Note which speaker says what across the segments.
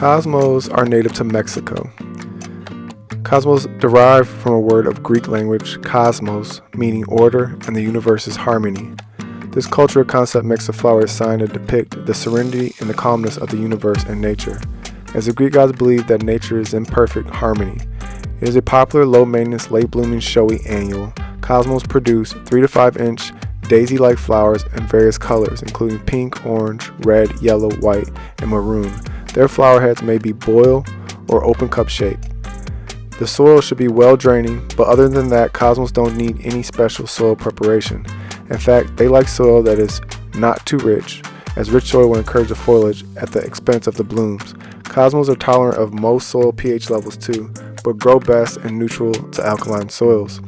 Speaker 1: Cosmos are native to Mexico. Cosmos derived from a word of Greek language, cosmos, meaning order and the universe's harmony. This cultural concept makes the flower a sign to depict the serenity and the calmness of the universe and nature, as the Greek gods believed that nature is in perfect harmony. It is a popular, low-maintenance, late-blooming, showy annual. Cosmos produce 3 to 5 inch daisy-like flowers in various colors, including pink, orange, red, yellow, white, and maroon. Their flower heads may be boil or open cup shaped. The soil should be well draining, but other than that, cosmos don't need any special soil preparation. In fact, they like soil that is not too rich, as rich soil will encourage the foliage at the expense of the blooms. Cosmos are tolerant of most soil pH levels too, but grow best in neutral to alkaline soils.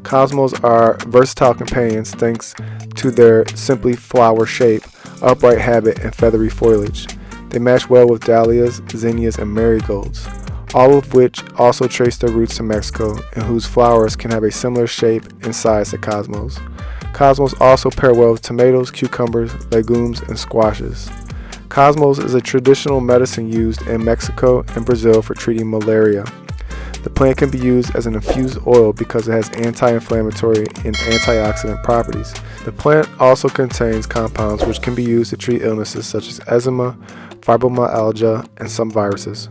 Speaker 1: Cosmos are versatile companions thanks to their simply flower shape, upright habit, and feathery foliage. They match well with dahlias, zinnias, and marigolds, all of which also trace their roots to Mexico and whose flowers can have a similar shape and size to cosmos. Cosmos also pair well with tomatoes, cucumbers, legumes, and squashes. Cosmos is a traditional medicine used in Mexico and Brazil for treating malaria. The plant can be used as an infused oil because it has anti-inflammatory and antioxidant properties. The plant also contains compounds which can be used to treat illnesses such as eczema, fibromyalgia, and some viruses.